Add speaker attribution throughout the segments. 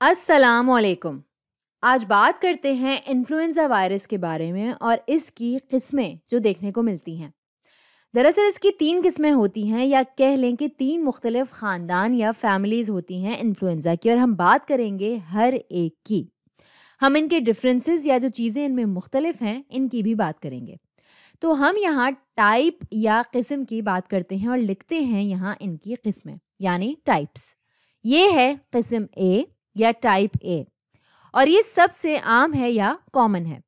Speaker 1: السلام علیکم۔ آج بات کرتے ہیں انفلوئنزا وائرس کے بارے میں اور اس کی قسمیں جو دیکھنے کو ملتی ہیں۔ دراصل اس کی 3 قسمیں ہوتی ہیں، یا کہہ لیں کہ 3 مختلف خاندان یا فیملیز ہوتی ہیں انفلوئنزا کی، اور ہم بات کریں گے ہر ایک کی۔ ہم ان کے ڈفرینسز یا جو چیزیں ان میں مختلف ہیں ان کی بھی بات کریں گے۔ تو ہم یہاں ٹائپ یا قسم کی بات کرتے ہیں اور لکھتے ہیں یہاں ان کی قسمیں، یعنی ٹائپس۔ یہ ہے قسم اے یا ٹائپ اے، اور یہ سب سے عام ہے یا کامن ہے۔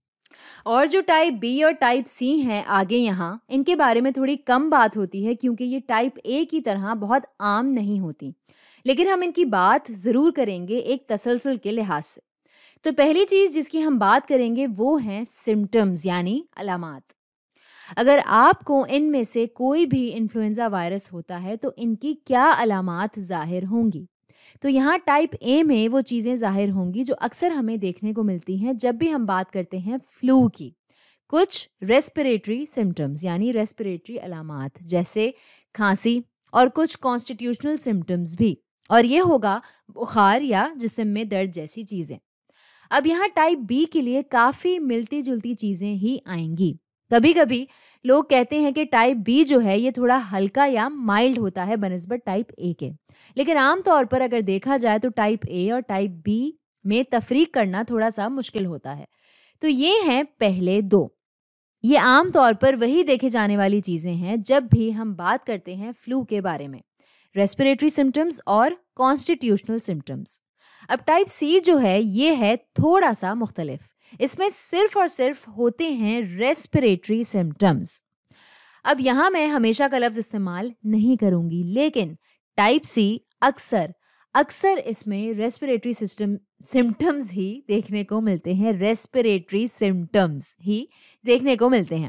Speaker 1: اور جو ٹائپ بی اور ٹائپ سی ہیں آگے یہاں، ان کے بارے میں تھوڑی کم بات ہوتی ہے کیونکہ یہ ٹائپ اے کی طرح بہت عام نہیں ہوتی، لیکن ہم ان کی بات ضرور کریں گے ایک تسلسل کے لحاظ سے۔ تو پہلی چیز جس کی ہم بات کریں گے وہ ہیں سمٹمز، یعنی علامات۔ اگر آپ کو ان میں سے کوئی بھی انفلوئنزا وائرس ہوتا ہے تو ان کی کیا علامات ظاہر ہوں گی؟ تو یہاں ٹائپ اے میں وہ چیزیں ظاہر ہوں گی جو اکثر ہمیں دیکھنے کو ملتی ہیں جب بھی ہم بات کرتے ہیں فلو کی۔ کچھ ریسپریٹری سمٹمز یعنی ریسپریٹری علامات جیسے کھانسی، اور کچھ کانسٹیٹیوشنل سمٹمز بھی، اور یہ ہوگا بخار یا جسم میں درد جیسی چیزیں۔ اب یہاں ٹائپ بی کے لیے کافی ملتی جلتی چیزیں ہی آئیں گی۔ کبھی کبھی لوگ کہتے ہیں کہ ٹائپ بی جو ہے یہ تھوڑا ہلکا یا مائلڈ ہوتا ہے بنسبت ٹائپ اے کے، لیکن عام طور پر اگر دیکھا جائے تو ٹائپ اے اور ٹائپ بی میں تفریق کرنا تھوڑا سا مشکل ہوتا ہے۔ تو یہ ہیں پہلے 2۔ یہ عام طور پر وہی دیکھے جانے والی چیزیں ہیں جب بھی ہم بات کرتے ہیں فلو کے بارے میں، ریسپریٹری سمٹمز اور کانسٹیٹیوشنل سمٹمز۔ اب ٹائپ سی جو ہے یہ ہے تھوڑا سا مختلف، اس میں صرف اور صرف ہوتے ہیں ریسپریٹری سمٹمز۔ اب یہاں میں ہمیشہ کا لفظ استعمال نہیں کروں گی، لیکن ٹائپ سی اکثر اس میں ریسپریٹری سمٹمز ہی دیکھنے کو ملتے ہیں، ریسپریٹری سمٹمز ہی دیکھنے کو ملتے ہیں،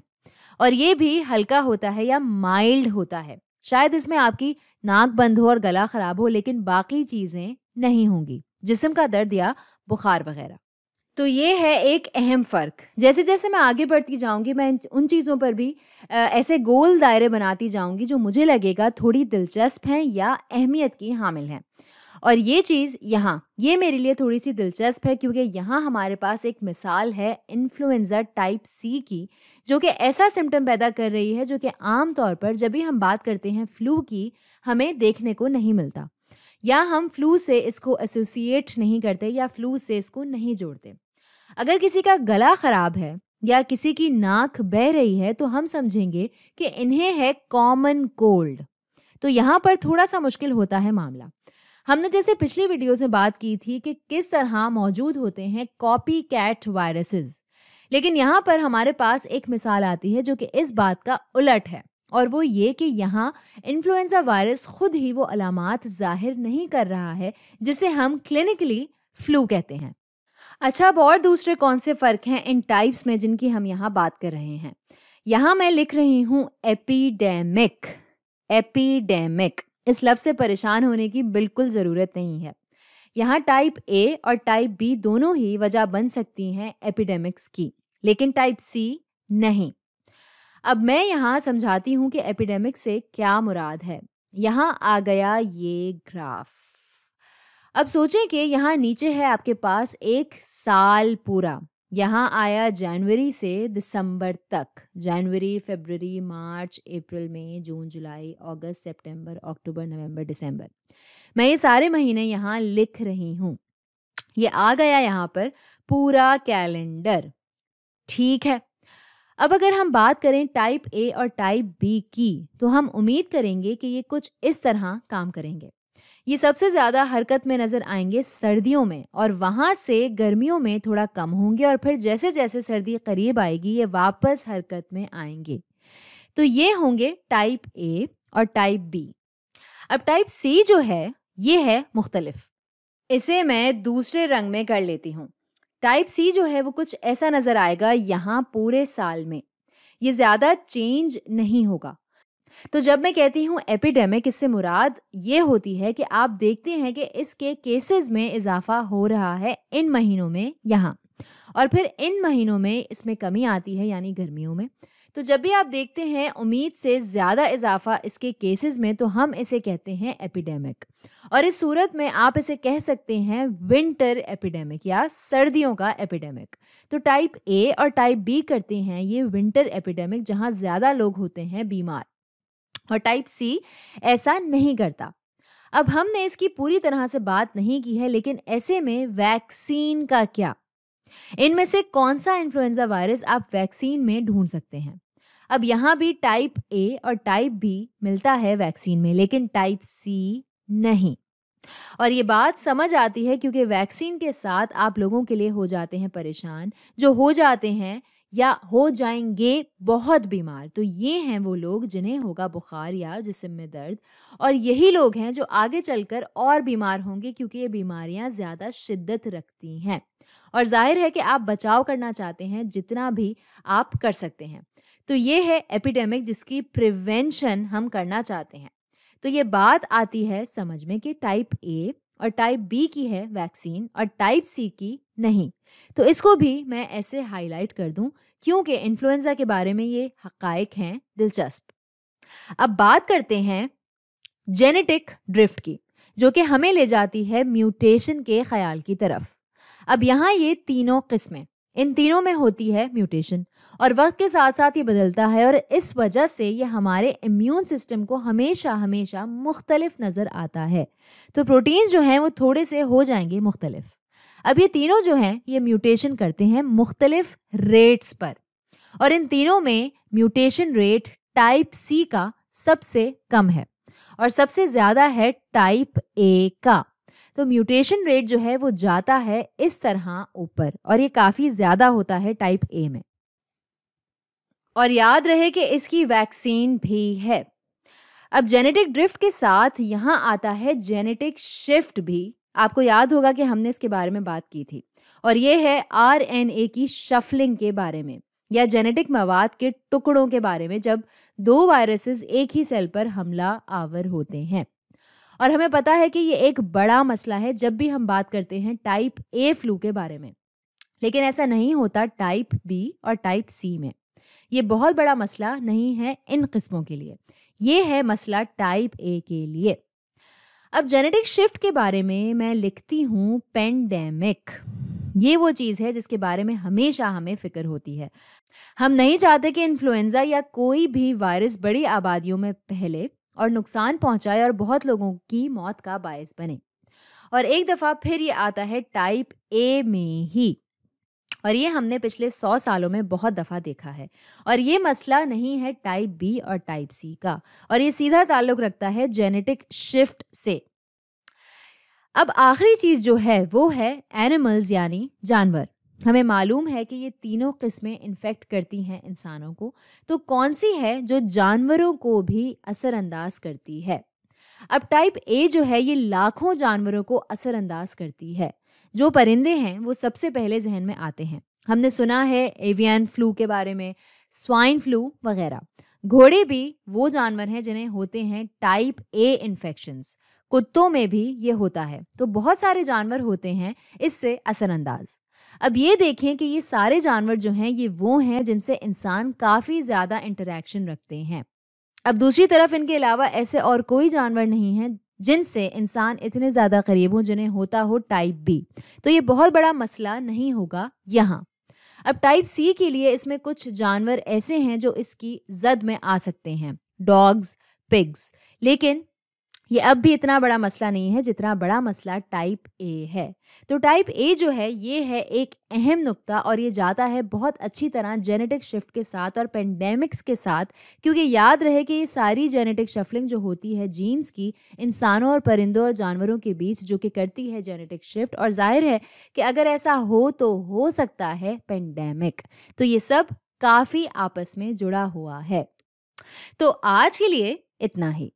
Speaker 1: اور یہ بھی ہلکا ہوتا ہے یا مائلڈ ہوتا ہے۔ شاید اس میں آپ کی ناک بند ہو اور گلا خراب ہو، لیکن باقی چیزیں نہیں ہوں گی، جسم کا درد یا بخار وغیرہ۔ تو یہ ہے ایک اہم فرق۔ جیسے جیسے میں آگے بڑھتی جاؤں گی میں ان چیزوں پر بھی ایسے گول دائرے بناتی جاؤں گی جو مجھے لگے گا تھوڑی دلچسپ ہیں یا اہمیت کی حامل ہیں۔ اور یہ چیز یہاں یہ میرے لیے تھوڑی سی دلچسپ ہے کیونکہ یہاں ہمارے پاس ایک مثال ہے انفلوئنزا ٹائپ سی کی، جو کہ ایسا سمٹم پیدا کر رہی ہے جو کہ عام طور پر جب بھی ہم بات کرتے ہیں فلو کی ہمیں دیکھنے کو نہیں ملتا، یا ہم فلو سے اس کو ایسوسیٹ نہیں کرتے یا فلو سے اس کو نہیں جوڑتے۔ اگر کسی کا گلا خراب ہے یا کسی کی ناک بہہ رہی ہے تو ہم سمجھیں گے کہ انہیں ہے کامن کولڈ۔ تو یہاں پر تھوڑا سا مشکل ہوتا ہے معاملہ۔ ہم نے جیسے پچھلی ویڈیو سے بات کی تھی کہ کس طرح موجود ہوتے ہیں کاپی کیٹ وائرسز، لیکن یہاں پر ہمارے پاس ایک مثال آتی ہے جو کہ اس بات کا الٹ ہے، اور وہ یہ کہ یہاں انفلوئنزا وائرس خود ہی وہ علامات ظاہر نہیں کر رہا ہے جسے ہم کلینکلی فلو کہتے ہیں۔ اچھا، اب اور دوسرے کون سے فرق ہیں ان ٹائپس میں جن کی ہم یہاں بات کر رہے ہیں؟ یہاں میں لکھ رہی ہوں ایپیڈیمک۔ ایپیڈیمک اس لفظ سے پریشان ہونے کی بالکل ضرورت نہیں ہے۔ یہاں ٹائپ اے اور ٹائپ بی دونوں ہی وجہ بن سکتی ہیں ایپیڈیمکس کی، لیکن ٹائپ سی نہیں۔ اب میں یہاں سمجھاتی ہوں کہ ایپیڈیمک سے کیا مراد ہے۔ یہاں آ گیا یہ گراف۔ اب سوچیں کہ یہاں نیچے ہے آپ کے پاس ایک سال پورا، یہاں آیا جنوری سے دسمبر تک، جنوری، فیبروری، مارچ، اپریل، مئی، جون، جولائی، اگست، سپٹمبر، اکتوبر، نومبر، دسمبر۔ میں یہ سارے مہینے یہاں لکھ رہی ہوں۔ یہ آ گیا یہاں پر پورا کیلنڈر، ٹھیک ہے۔ اب اگر ہم بات کریں ٹائپ اے اور ٹائپ بی کی تو ہم امید کریں گے کہ یہ کچھ اس طرح کام کریں گے۔ یہ سب سے زیادہ حرکت میں نظر آئیں گے سردیوں میں، اور وہاں سے گرمیوں میں تھوڑا کم ہوں گے، اور پھر جیسے جیسے سردی قریب آئے گی یہ واپس حرکت میں آئیں گے۔ تو یہ ہوں گے ٹائپ اے اور ٹائپ بی۔ اب ٹائپ سی جو ہے یہ ہے مختلف، اسے میں دوسرے رنگ میں کر لیتی ہوں۔ ٹائپ سی جو ہے وہ کچھ ایسا نظر آئے گا یہاں پورے سال میں، یہ زیادہ چینج نہیں ہوگا۔ تو جب میں کہتی ہوں ایپیڈیمک، اس سے مراد یہ ہوتی ہے کہ آپ دیکھتے ہیں کہ اس کے کیسز میں اضافہ ہو رہا ہے ان مہینوں میں یہاں، اور پھر ان مہینوں میں اس میں کمی آتی ہے یعنی گرمیوں میں۔ تو جب بھی آپ دیکھتے ہیں امید سے زیادہ اضافہ اس کے کیسز میں تو ہم اسے کہتے ہیں ایپیڈیمک، اور اس صورت میں آپ اسے کہہ سکتے ہیں ونٹر ایپیڈیمک یا سردیوں کا ایپیڈیمک۔ تو ٹائپ اے اور ٹائپ بی کرتے ہیں یہ ونٹر ایپیڈیمک جہاں زیادہ لوگ ہوتے ہیں بیمار، اور ٹائپ سی ایسا نہیں کرتا۔ اب ہم نے اس کی پوری طرح سے بات نہیں کی ہے، لیکن ایسے میں ویکسین کا کیا؟ ان میں سے کون سا انفلوئنزا وائرس آپ ویکسین میں ڈھونڈ سکتے ہیں؟ اب یہاں بھی ٹائپ اے اور ٹائپ بی ملتا ہے ویکسین میں، لیکن ٹائپ سی نہیں۔ اور یہ بات سمجھ آتی ہے کیونکہ ویکسین کے ساتھ آپ لوگوں کے لیے ہو جاتے ہیں پریشان جو ہو جاتے ہیں یا ہو جائیں گے بہت بیمار۔ تو یہ ہیں وہ لوگ جنہیں ہوگا بخار یا جسم میں درد، اور یہی لوگ ہیں جو آگے چل کر اور بیمار ہوں گے کیونکہ یہ بیماریاں زیادہ شدت رکھتی ہیں، اور ظاہر ہے کہ آپ بچاؤ کرنا چاہتے ہیں جتنا بھی آپ کر سکتے ہیں۔ تو یہ ہے ایپیڈیمک جس کی پریونشن ہم کرنا چاہتے ہیں۔ تو یہ بات آتی ہے سمجھ میں کہ ٹائپ اے اور ٹائپ بی کی ہے ویکسین اور ٹائپ سی کی نہیں۔ تو اس کو بھی میں ایسے ہائی لائٹ کر دوں کیونکہ انفلوئنزا کے بارے میں یہ حقائق ہیں دلچسپ۔ اب بات کرتے ہیں جینیٹک ڈرفٹ کی، جو کہ ہمیں لے جاتی ہے میوٹیشن کے خیال کی طرف۔ اب یہاں یہ تینوں قسمیں، ان تینوں میں ہوتی ہے میوٹیشن، اور وقت کے ساتھ ساتھ یہ بدلتا ہے، اور اس وجہ سے یہ ہمارے امیون سسٹم کو ہمیشہ مختلف نظر آتا ہے۔ تو پروٹینز جو ہیں وہ تھوڑے سے ہو جائیں گے مختلف۔ اب یہ تینوں جو ہیں یہ میوٹیشن کرتے ہیں مختلف ریٹس پر، اور ان تینوں میں میوٹیشن ریٹ ٹائپ سی کا سب سے کم ہے اور سب سے زیادہ ہے ٹائپ اے کا۔ تو میوٹیشن ریٹ جو ہے وہ جاتا ہے اس طرح اوپر، اور یہ کافی زیادہ ہوتا ہے ٹائپ اے میں۔ اور یاد رہے کہ اس کی ویکسین بھی ہے۔ اب جینیٹک ڈرفٹ کے ساتھ یہاں آتا ہے جینیٹک شفٹ بھی۔ آپ کو یاد ہوگا کہ ہم نے اس کے بارے میں بات کی تھی، اور یہ ہے RNA کی شفلنگ کے بارے میں یا جینیٹک مواد کے ٹکڑوں کے بارے میں، جب دو وائرسز ایک ہی سیل پر حملہ آور ہوتے ہیں۔ اور ہمیں پتا ہے کہ یہ ایک بڑا مسئلہ ہے جب بھی ہم بات کرتے ہیں ٹائپ اے فلو کے بارے میں، لیکن ایسا نہیں ہوتا ٹائپ بی اور ٹائپ سی میں۔ یہ بہت بڑا مسئلہ نہیں ہے ان قسموں کے لیے، یہ ہے مسئلہ ٹائپ اے کے لیے۔ اب جینیٹک شفٹ کے بارے میں لکھتی ہوں پینڈیمک۔ یہ وہ چیز ہے جس کے بارے میں ہمیشہ ہمیں فکر ہوتی ہے۔ ہم نہیں چاہتے کہ انفلوئنزا یا کوئی بھی وائرس بڑی آبادیوں میں پھیلے اور نقصان پہنچائے اور بہت لوگوں کی موت کا باعث بنے۔ اور ایک دفعہ پھر یہ آتا ہے ٹائپ اے میں ہی، اور یہ ہم نے پچھلے 100 سالوں میں بہت دفعہ دیکھا ہے۔ اور یہ مسئلہ نہیں ہے ٹائپ بی اور ٹائپ سی کا، اور یہ سیدھا تعلق رکھتا ہے جینیٹک شفٹ سے۔ اب آخری چیز جو ہے وہ ہے اینیملز یعنی جانور۔ ہمیں معلوم ہے کہ یہ تینوں قسمیں انفیکٹ کرتی ہیں انسانوں کو، تو کون سی ہے جو جانوروں کو بھی اثر انداز کرتی ہے؟ اب ٹائپ اے جو ہے یہ لاکھوں جانوروں کو اثر انداز کرتی ہے۔ جو پرندے ہیں وہ سب سے پہلے ذہن میں آتے ہیں، ہم نے سنا ہے ایوین فلو کے بارے میں، سوائن فلو وغیرہ۔ گھوڑے بھی وہ جانور ہیں جنہیں ہوتے ہیں ٹائپ اے انفیکشنز، کتوں میں بھی یہ ہوتا ہے۔ تو بہت سارے جانور ہوتے ہیں اس سے اثر انداز۔ اب یہ دیکھیں کہ یہ سارے جانور جو ہیں یہ وہ ہیں جن سے انسان کافی زیادہ انٹریکشن رکھتے ہیں۔ اب دوسری طرف ان کے علاوہ ایسے اور کوئی جانور نہیں ہیں جن سے انسان اتنے زیادہ قریب ہوں جنہیں ہوتا ہو ٹائپ بی۔ تو یہ بہت بڑا مسئلہ نہیں ہوگا یہاں۔ اب ٹائپ سی کے لیے اس میں کچھ جانور ایسے ہیں جو اس کی زد میں آ سکتے ہیں، ڈاگز، پگز، لیکن یہ اب بھی اتنا بڑا مسئلہ نہیں ہے جتنا بڑا مسئلہ ٹائپ اے ہے۔ تو ٹائپ اے جو ہے یہ ہے ایک اہم نقطہ، اور یہ جاتا ہے بہت اچھی طرح جینیٹک شفٹ کے ساتھ اور پینڈیمکس کے ساتھ، کیونکہ یاد رہے کہ یہ ساری جینیٹک شفلنگ جو ہوتی ہے جینز کی انسانوں اور پرندوں اور جانوروں کے بیچ جو کہ کرتی ہے جینیٹک شفٹ، اور ظاہر ہے کہ اگر ایسا ہو تو ہو سکتا ہے پینڈیمک۔ تو یہ سب کافی آپس میں جڑا ہوا ہے۔ تو آج کے لیے اتنا ہی۔